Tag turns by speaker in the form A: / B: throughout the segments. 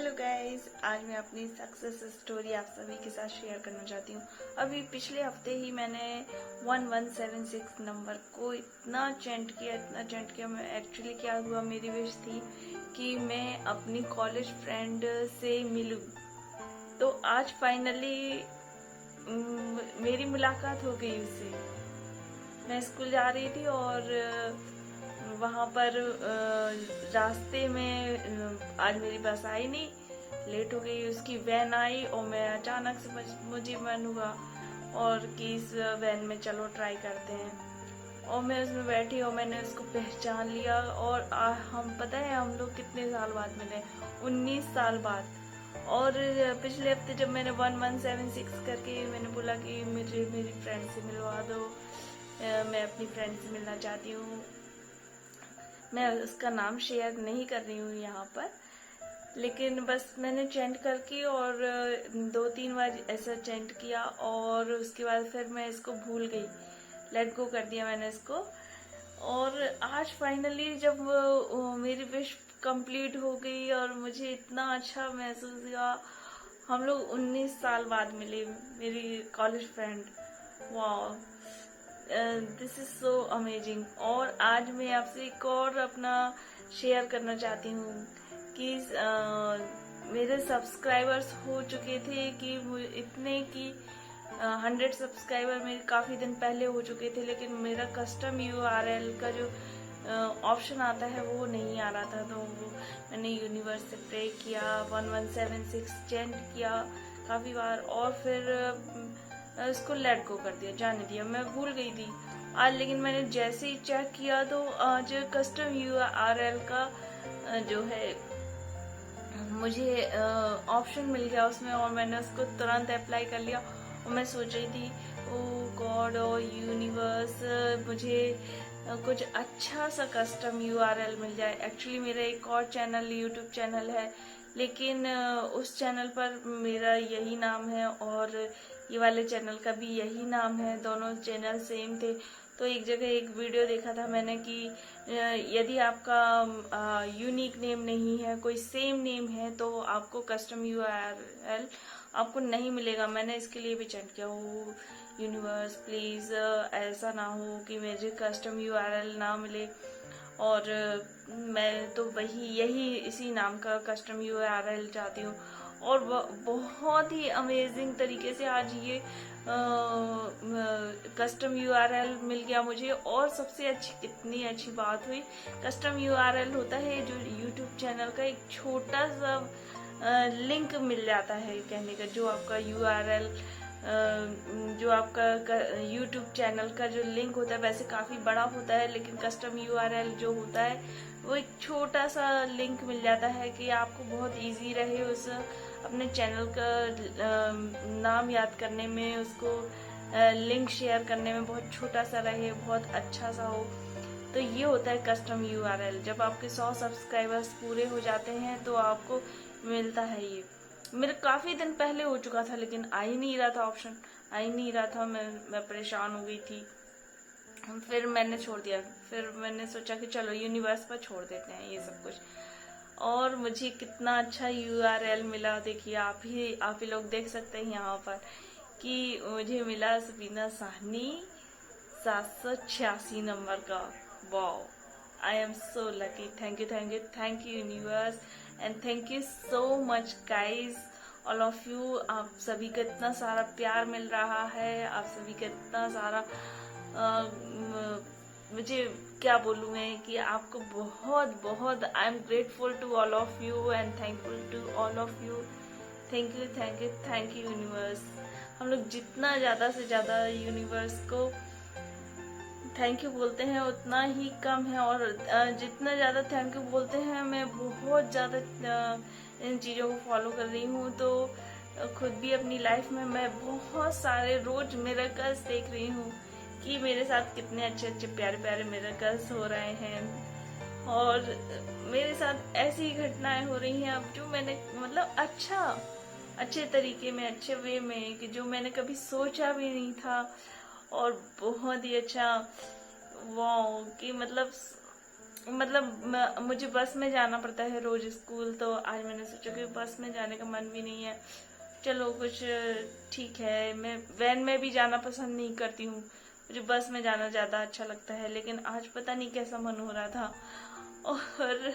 A: Hello guys, आज मैं अपनी सक्सेस स्टोरी आप सभी के साथ शेयर करना चाहती हूँ। अभी पिछले हफ्ते ही मैंने 1176 नंबर को इतना चेंट किया। मैं एक्चुअली क्या हुआ, मेरी विश थी कि मैं अपनी कॉलेज फ्रेंड से मिलूं। तो आज फाइनली मेरी मुलाकात हो गई उससे। मैं स्कूल जा रही थी और वहाँ पर रास्ते में आज मेरी बस आई नहीं, लेट हो गई। उसकी वैन आई और मैं अचानक से मुझे मन हुआ और कि इस वैन में चलो ट्राई करते हैं। और मैं उसमें बैठी और मैंने उसको पहचान लिया। और हम पता है हम लोग कितने साल बाद मिले, 19 साल बाद। और पिछले हफ्ते जब मैंने 1176 करके मैंने बोला कि मुझे मेरी फ्रेंड से मिलवा दो, मैं अपनी फ्रेंड से मिलना चाहती हूँ। मैं उसका नाम शेयर नहीं कर रही हूँ यहाँ पर, लेकिन बस मैंने चेंट करके और 2-3 बार ऐसा चेंट किया और उसके बाद फिर मैं इसको भूल गई, लेट गो कर दिया मैंने इसको। और आज फाइनली जब मेरी विश कंप्लीट हो गई और मुझे इतना अच्छा महसूस हुआ। हम लोग 19 साल बाद मिले, मेरी कॉलेज फ्रेंड। वाह, दिस इज सो अमेजिंग। और आज मैं आपसे एक और अपना शेयर करना चाहती हूँ कि मेरे सब्सक्राइबर्स हो चुके थे कि इतने कि 100 सब्सक्राइबर मेरे काफ़ी दिन पहले हो चुके थे, लेकिन मेरा कस्टम URL का जो ऑप्शन आता है वो नहीं आ रहा था। तो वो मैंने यूनिवर्स से प्रे किया, 1176 चेंट किया काफ़ी बार और फिर इसको लेट गो कर दिया, जाने दिया। मैं भूल गई थी आज, लेकिन मैंने जैसे ही चेक किया तो आज कस्टम URL का जो है मुझे ऑप्शन मिल गया उसमें और मैंने उसको तुरंत अप्लाई कर लिया। और मैं सोच रही थी ओ गॉड और यूनिवर्स, मुझे कुछ अच्छा सा कस्टम URL मिल जाए। एक्चुअली मेरा एक और चैनल, यूट्यूब चैनल है, लेकिन उस चैनल पर मेरा यही नाम है और ये वाले चैनल का भी यही नाम है, दोनों चैनल सेम थे। तो एक जगह एक वीडियो देखा था मैंने कि यदि आपका यूनिक नेम नहीं है, कोई सेम नेम है, तो आपको कस्टम URL आपको नहीं मिलेगा। मैंने इसके लिए भी चेक किया, हो यूनिवर्स प्लीज़ ऐसा ना हो कि मुझे कस्टम URL ना मिले। और मैं तो यही इसी नाम का कस्टम URL चाहती हूँ। और बहुत ही अमेजिंग तरीके से आज ये कस्टम URL मिल गया मुझे। और सबसे अच्छी, कितनी अच्छी बात हुई, कस्टम URL होता है जो यूट्यूब चैनल का एक छोटा सा लिंक मिल जाता है, कहने का जो आपका URL जो आपका यूट्यूब चैनल का जो लिंक होता है वैसे काफ़ी बड़ा होता है, लेकिन कस्टम URL जो होता है वो एक छोटा सा लिंक मिल जाता है कि आपको बहुत इजी रहे उस अपने चैनल का नाम याद करने में, उसको लिंक शेयर करने में बहुत छोटा सा रहे, बहुत अच्छा सा हो। तो ये होता है कस्टम URL। जब आपके 100 सब्सक्राइबर्स पूरे हो जाते हैं तो आपको मिलता है ये। मेरा काफ़ी दिन पहले हो चुका था लेकिन आ ही नहीं रहा था, ऑप्शन आ ही नहीं रहा था। मैं परेशान हो गई थी, फिर मैंने छोड़ दिया। फिर मैंने सोचा कि चलो यूनिवर्स पर छोड़ देते हैं ये सब कुछ। और मुझे कितना अच्छा URL मिला, देखिए आप ही लोग देख सकते हैं यहाँ पर कि मुझे मिला सफीना साहनी 786 नंबर का। Wow, I am so lucky. Thank you universe and thank you so much guys, all of you. आप सभी का इतना सारा प्यार मिल रहा है, आप सभी का इतना सारा मुझे क्या बोलूँ मैं कि आपको बहुत बहुत I am grateful to all of you and thankful to all of you. Thank you universe. हम लोग जितना ज़्यादा से ज़्यादा यूनिवर्स को थैंक यू बोलते हैं उतना ही कम है। और जितना ज़्यादा थैंक यू बोलते हैं, मैं बहुत ज़्यादा इन चीज़ों को फॉलो कर रही हूँ। तो खुद भी अपनी लाइफ में मैं बहुत सारे रोज मिरेकल्स देख रही हूँ कि मेरे साथ कितने अच्छे अच्छे प्यारे प्यारे मिरेकल्स हो रहे हैं। और मेरे साथ ऐसी घटनाएं हो रही हैं अब जो मैंने मतलब अच्छे तरीके में, अच्छे वे में, कि जो मैंने कभी सोचा भी नहीं था। और बहुत ही अच्छा, वाओ, कि मतलब मुझे बस में जाना पड़ता है रोज स्कूल। तो आज मैंने मैंने सोचा कि बस में जाने का मन भी नहीं है, चलो कुछ ठीक है, मैं वैन में भी जाना पसंद नहीं करती हूँ, मुझे बस में जाना ज़्यादा अच्छा लगता है। लेकिन आज पता नहीं कैसा मन हो रहा था और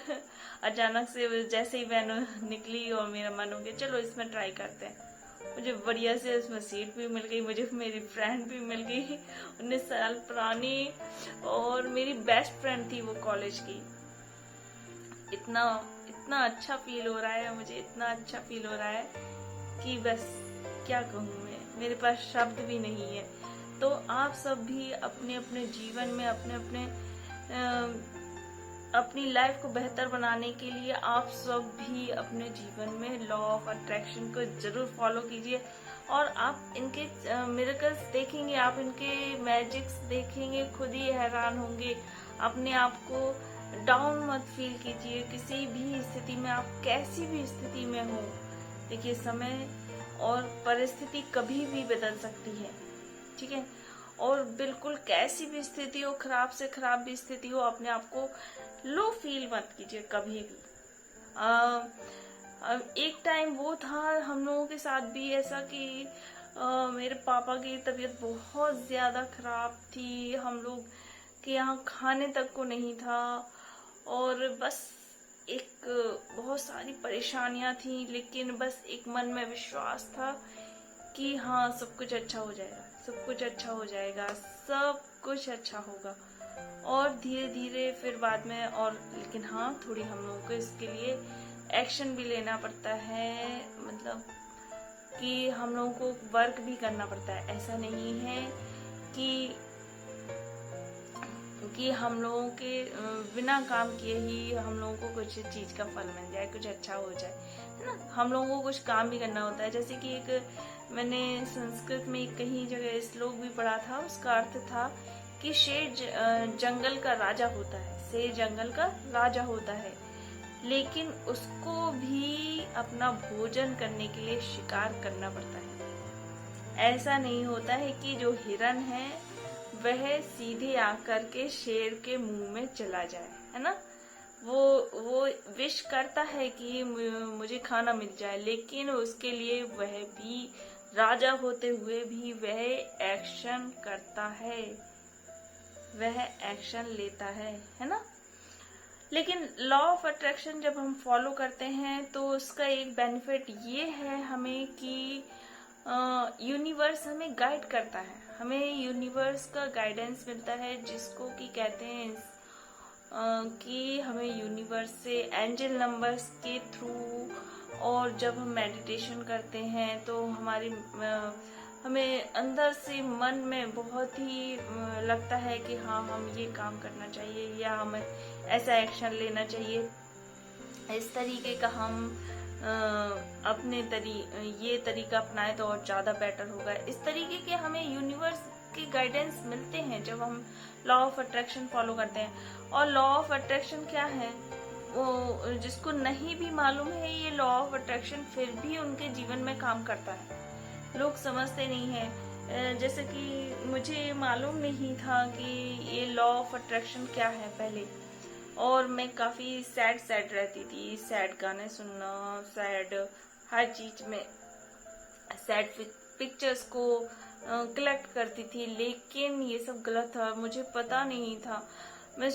A: अचानक से जैसे ही वैन निकली और मेरा मन हो गया चलो इसमें ट्राई करते हैं। मुझे बढ़िया से उसमें सीट भी मिल गई, मुझे मेरी फ्रेंड भी मिल गई 19 साल पुरानी, और मेरी बेस्ट फ्रेंड थी वो कॉलेज की। इतना इतना अच्छा फील हो रहा है मुझे, इतना अच्छा फील हो रहा है कि बस क्या कहूँ मैं, मेरे पास शब्द भी नहीं है। तो आप सब भी अपने अपने जीवन में अपनी लाइफ को बेहतर बनाने के लिए आप सब भी अपने जीवन में लॉ ऑफ अट्रैक्शन को जरूर फॉलो कीजिए, और आप इनके मिरेकल्स देखेंगे, आप इनके मैजिक्स देखेंगे, खुद ही हैरान होंगे। अपने आप को डाउन मत फील कीजिए, किसी भी स्थिति में, आप कैसी भी स्थिति में हो, देखिए समय और परिस्थिति कभी भी बदल सकती है, ठीक है। और बिल्कुल कैसी भी स्थिति हो, खराब से खराब भी स्थिति हो, अपने आप को लो फील मत कीजिए कभी भी। एक टाइम वो था हम लोगों के साथ भी ऐसा कि मेरे पापा की तबीयत बहुत ज्यादा खराब थी, हम लोग के यहाँ खाने तक को नहीं था, और बस एक बहुत सारी परेशानियां थी, लेकिन बस एक मन में विश्वास था कि हाँ सब कुछ अच्छा हो जाएगा, सब कुछ अच्छा हो जाएगा, सब कुछ अच्छा होगा। और धीरे धीरे फिर बाद में, और लेकिन हाँ थोड़ी हम लोगों को इसके लिए एक्शन भी लेना पड़ता है, मतलब कि हम लोगों को वर्क भी करना पड़ता है। ऐसा नहीं है कि हम लोगों के बिना काम किए ही हम लोगों को कुछ चीज का फल मिल जाए, कुछ अच्छा हो जाए, है ना। हम लोगों को कुछ काम भी करना होता है। जैसे कि एक मैंने संस्कृत में कहीं जगह श्लोक भी पढ़ा था, उसका अर्थ था कि शेर जंगल का राजा होता है, शेर जंगल का राजा होता है, लेकिन उसको भी अपना भोजन करने के लिए शिकार करना पड़ता है। ऐसा नहीं होता है कि जो हिरन है वह सीधे आकर के शेर के मुंह में चला जाए, है ना। वो विश करता है कि मुझे खाना मिल जाए, लेकिन उसके लिए वह भी राजा होते हुए भी वह एक्शन करता है, वह एक्शन लेता है ना। लेकिन लॉ ऑफ अट्रैक्शन जब हम फॉलो करते हैं तो उसका एक बेनिफिट ये है हमें कि यूनिवर्स हमें गाइड करता है, हमें यूनिवर्स का गाइडेंस मिलता है, जिसको कि कहते हैं कि हमें यूनिवर्स से एंजल नंबर्स के थ्रू, और जब हम मेडिटेशन करते हैं तो हमें अंदर से मन में बहुत ही लगता है कि हाँ हम ये काम करना चाहिए या हमें ऐसा एक्शन लेना चाहिए, इस तरीके का हम अपने ये तरीका अपनाए तो और ज्यादा बेटर होगा। इस तरीके के हमें यूनिवर्स के गाइडेंस मिलते हैं जब हम लॉ ऑफ अट्रैक्शन फॉलो करते हैं। और लॉ ऑफ अट्रैक्शन क्या है, वो जिसको नहीं भी मालूम है ये लॉ ऑफ अट्रैक्शन, फिर भी उनके जीवन में काम करता है, लोग समझते नहीं है। जैसे कि मुझे मालूम नहीं था कि ये लॉ ऑफ अट्रैक्शन क्या है पहले, और मैं काफी सैड रहती थी, सैड गाने सुनना, सैड हर चीज में सैड पिक्चर्स को कलेक्ट करती थी, लेकिन ये सब गलत था, मुझे पता नहीं था। मैं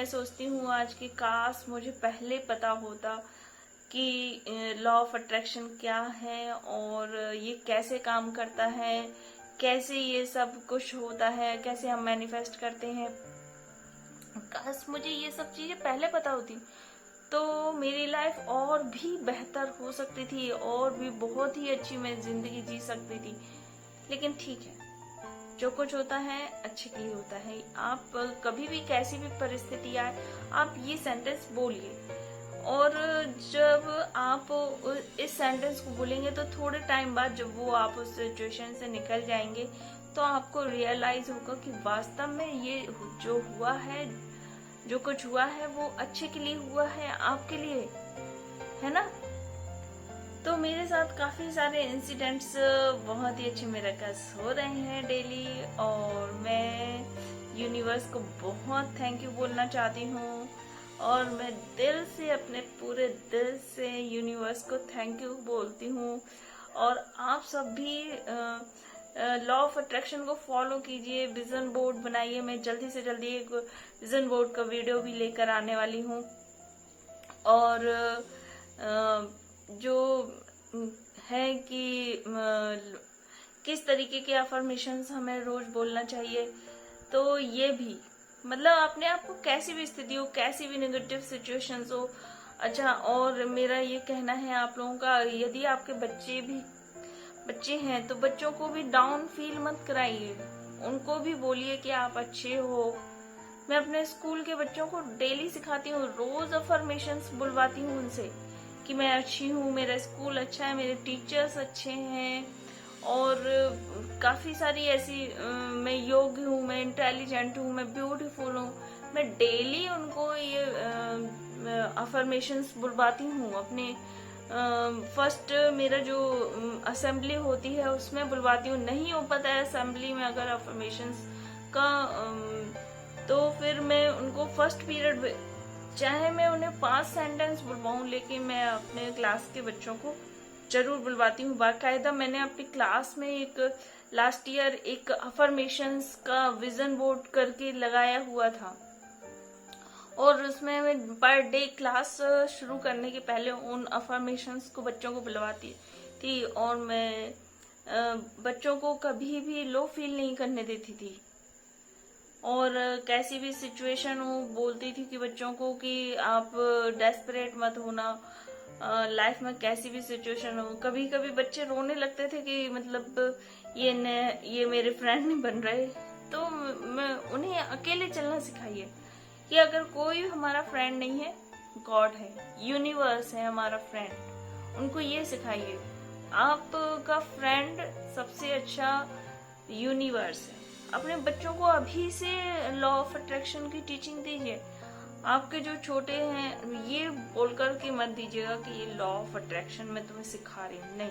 A: सोचती हूँ आज कि काश मुझे पहले पता होता कि लॉ ऑफ अट्रैक्शन क्या है और ये कैसे काम करता है, कैसे ये सब कुछ होता है, कैसे हम मैनिफेस्ट करते हैं। काश मुझे ये सब चीजें पहले पता होती तो मेरी लाइफ और भी बेहतर हो सकती थी, और भी बहुत ही अच्छी मैं जिंदगी जी सकती थी। लेकिन ठीक है, जो कुछ होता है अच्छे के लिए होता है। आप कभी भी कैसी भी परिस्थिति आए, आप ये सेंटेंस बोलिए, और जब आप इस सेंटेंस को बोलेंगे तो थोड़े टाइम बाद जब वो आप उस सिचुएशन से निकल जाएंगे तो आपको रियलाइज होगा कि वास्तव में ये जो हुआ है, जो कुछ हुआ है वो अच्छे के लिए हुआ है, आपके लिए, है ना। तो मेरे साथ काफी सारे इंसिडेंट्स बहुत ही अच्छे मिरेकल्स हो रहे हैं डेली, और मैं यूनिवर्स को बहुत थैंक यू बोलना चाहती हूँ। और मैं दिल से, अपने पूरे दिल से यूनिवर्स को थैंक यू बोलती हूँ। और आप सब भी लॉ ऑफ अट्रैक्शन को फॉलो कीजिए, विजन बोर्ड बनाइए। मैं जल्दी से जल्दी एक विजन बोर्ड का वीडियो भी लेकर आने वाली हूँ। और जो है कि किस तरीके के अफर्मेशंस हमें रोज बोलना चाहिए, तो ये भी मतलब अपने आप को कैसी भी स्थिति हो, कैसी भी नेगेटिव सिचुएशंस हो। अच्छा, और मेरा ये कहना है आप लोगों का, यदि आपके बच्चे हैं तो बच्चों को भी डाउन फील मत कराइए, उनको भी बोलिए कि आप अच्छे हो। मैं अपने स्कूल के बच्चों को डेली सिखाती हूँ, रोज अफर्मेशंस बुलवाती हूँ उनसे कि मैं अच्छी हूँ, मेरा स्कूल अच्छा है, मेरे टीचर्स अच्छे हैं। और काफी सारी ऐसी मैं योग्य हूँ, मैं इंटेलिजेंट हूँ, मैं ब्यूटीफुल हूँ। मैं डेली उनको ये अफर्मेशंस बुलवाती हूँ। अपने फर्स्ट मेरा जो असेंबली होती है उसमें बुलवाती हूँ। नहीं हो पाता है असेंबली में अगर अफर्मेशंस का, तो फिर मैं उनको फर्स्ट पीरियड, चाहे मैं उन्हें 5 सेंटेंस बुलवाऊं, लेकिन मैं अपने क्लास के बच्चों को जरूर बुलवाती हूँ। बाकायदा मैंने अपनी क्लास में एक लास्ट ईयर एक अफर्मेशंस का विजन बोर्ड करके लगाया हुआ था, और उसमें मैं पर डे क्लास शुरू करने के पहले उन अफर्मेशंस को बच्चों को बुलवाती थी। और मैं बच्चों को कभी भी लो फील नहीं करने देती थी। और कैसी भी सिचुएशन हो बोलती थी कि बच्चों को कि आप डेस्परेट मत होना, लाइफ में कैसी भी सिचुएशन हो। कभी कभी बच्चे रोने लगते थे कि मतलब ये मेरे फ्रेंड नहीं बन रहे, तो मैं उन्हें अकेले चलना सिखाइए कि अगर कोई हमारा फ्रेंड नहीं है, गॉड है, यूनिवर्स है हमारा फ्रेंड। उनको ये सिखाइए, आपका फ्रेंड सबसे अच्छा यूनिवर्स है। अपने बच्चों को अभी से लॉ ऑफ अट्रैक्शन की टीचिंग दीजिए। आपके जो छोटे हैं ये बोलकर के मत दीजिएगा कि ये लॉ ऑफ अट्रैक्शन मैं तुम्हें सिखा रही हूँ, नहीं।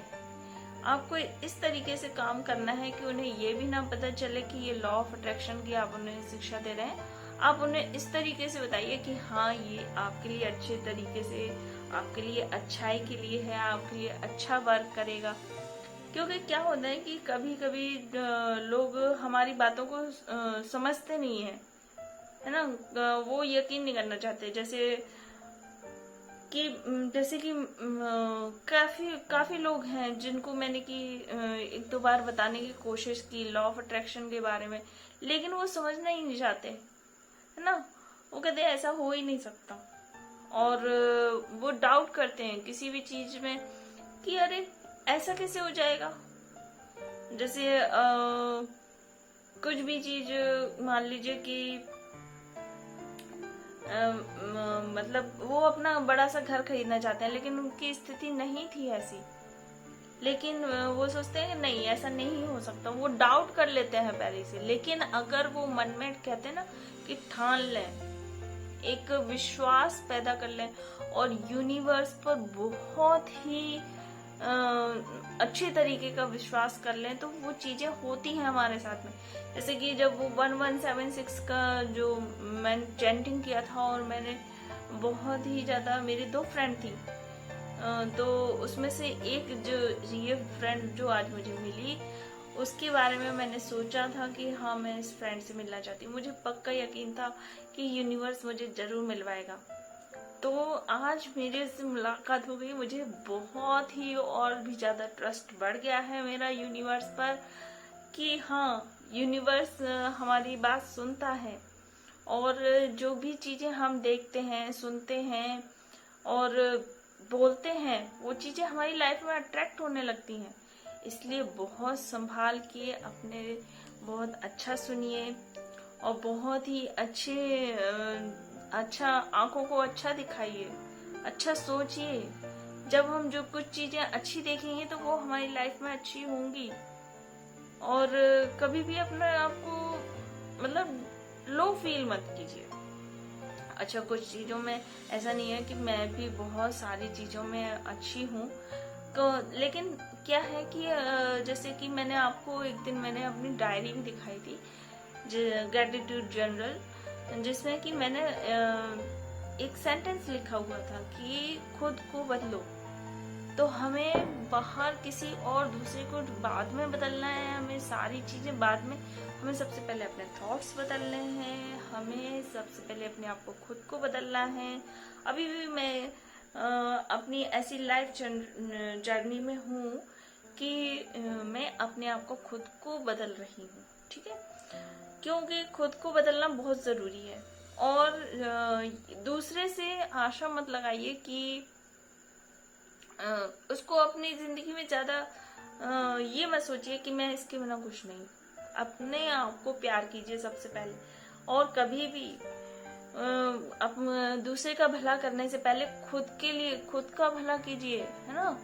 A: आपको इस तरीके से काम करना है कि उन्हें ये भी ना पता चले कि ये लॉ ऑफ अट्रैक्शन की आप उन्हें शिक्षा दे रहे हैं। आप उन्हें इस तरीके से बताइए कि हाँ, ये आपके लिए अच्छे तरीके से, आपके लिए अच्छाई के लिए है, आपके लिए अच्छा वर्क करेगा। क्योंकि क्या होता है कि कभी कभी लोग हमारी बातों को समझते नहीं है ना, वो यकीन नहीं करना चाहते। जैसे कि काफी लोग हैं जिनको मैंने कि एक दो बार बताने की कोशिश की लॉ ऑफ अट्रैक्शन के बारे में, लेकिन वो समझना ही नहीं चाहते, है ना। वो कहते हैं ऐसा हो ही नहीं सकता, और वो डाउट करते हैं किसी भी चीज में कि अरे ऐसा कैसे हो जाएगा। जैसे कुछ भी चीज मान लीजिए कि मतलब वो अपना बड़ा सा घर खरीदना चाहते हैं, लेकिन उनकी स्थिति नहीं थी ऐसी, लेकिन वो सोचते हैं कि नहीं ऐसा नहीं हो सकता। वो डाउट कर लेते हैं पहले से। लेकिन अगर वो मन में कहते हैं ना कि ठान लें, एक विश्वास पैदा कर लें और यूनिवर्स पर बहुत ही अच्छे तरीके का विश्वास कर लें, तो वो चीजें होती हैं हमारे साथ में। जैसे कि जब वो 1176 का जो मैंने चैंटिंग किया था, और मैंने बहुत ही ज्यादा, मेरी 2 फ्रेंड थी, तो उसमें से एक जो ये फ्रेंड जो आज मुझे मिली, उसके बारे में मैंने सोचा था कि हाँ, मैं इस फ्रेंड से मिलना चाहती हूँ। मुझे पक्का यकीन था कि यूनिवर्स मुझे जरूर मिलवाएगा। तो आज मेरे से मुलाकात हो गई, मुझे बहुत ही और भी ज्यादा ट्रस्ट बढ़ गया है मेरा यूनिवर्स पर कि हाँ, यूनिवर्स हमारी बात सुनता है, और जो भी चीजें हम देखते हैं, सुनते हैं और बोलते हैं, वो चीजें हमारी लाइफ में अट्रैक्ट होने लगती हैं। इसलिए बहुत संभाल के अपने, बहुत अच्छा सुनिए और बहुत ही अच्छा आंखों को अच्छा दिखाइए, अच्छा सोचिए। जब हम जो कुछ चीजें अच्छी देखेंगे तो वो हमारी लाइफ में अच्छी होंगी। और कभी भी अपने आप को मतलब लो फील मत कीजिए। अच्छा, कुछ चीजों में ऐसा नहीं है कि मैं भी बहुत सारी चीजों में अच्छी हूँ, तो लेकिन क्या है कि जैसे कि मैंने आपको एक दिन मैंने अपनी डायरी भी दिखाई थी, ग्रेटिट्यूड जर्नल, जिसमें कि मैंने एक सेंटेंस लिखा हुआ था कि खुद को बदलो। तो हमें बाहर किसी और दूसरे को बाद में बदलना है, हमें सारी चीजें बाद में, हमें सबसे पहले अपने थॉट्स बदलने हैं, हमें सबसे पहले अपने आप को खुद को बदलना है। अभी भी मैं अपनी ऐसी लाइफ जर्नी में हूँ कि मैं अपने आप को खुद को बदल रही हूँ, ठीक है, क्योंकि खुद को बदलना बहुत जरूरी है। और दूसरे से आशा मत लगाइए कि उसको अपनी जिंदगी में ज्यादा ये मत सोचिए कि मैं इसके बिना कुछ नहीं। अपने आप को प्यार कीजिए सबसे पहले, और कभी भी दूसरे का भला करने से पहले खुद के लिए खुद का भला कीजिए, है ना।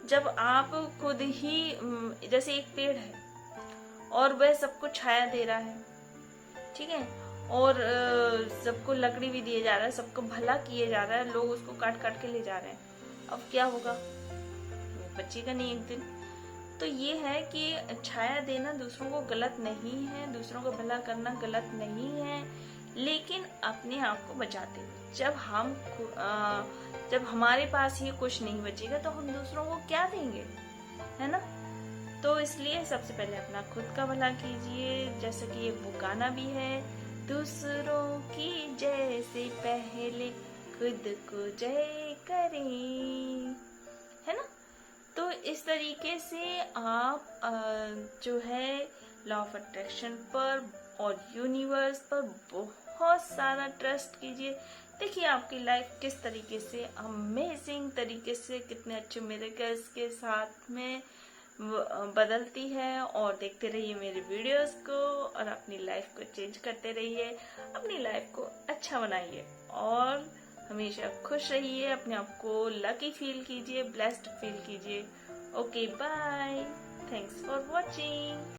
A: जब आप खुद ही जैसे एक पेड़ है और वह सबको छाया दे रहा है, ठीक है, और सबको लकड़ी भी दिए जा रहा है, सबको भला किए जा रहा है, लोग उसको काट काट के ले जा रहे हैं, अब क्या होगा, वो बचेगा नहीं एक दिन। तो ये है कि छाया देना दूसरों को गलत नहीं है, दूसरों को भला करना गलत नहीं है, लेकिन अपने आप को बचाते हुए। जब हमारे पास ही कुछ नहीं बचेगा तो हम दूसरों को क्या देंगे, है ना। तो इसलिए सबसे पहले अपना खुद का भला कीजिए, जैसे कि ये वो गाना भी है, दूसरों की जय से पहले खुद को जय करें, है ना। तो इस तरीके से आप जो है लॉ ऑफ अट्रैक्शन पर और यूनिवर्स पर बहुत सारा ट्रस्ट कीजिए। देखिए आपकी लाइफ किस तरीके से अमेजिंग तरीके से, कितने अच्छे मिरेकल्स के साथ में बदलती है। और देखते रहिए मेरे वीडियोस को और अपनी लाइफ को चेंज करते रहिए, अपनी लाइफ को अच्छा बनाइए और हमेशा खुश रहिए, अपने आप को लकी फील कीजिए, ब्लेस्ड फील कीजिए। Okay bye, thanks for watching.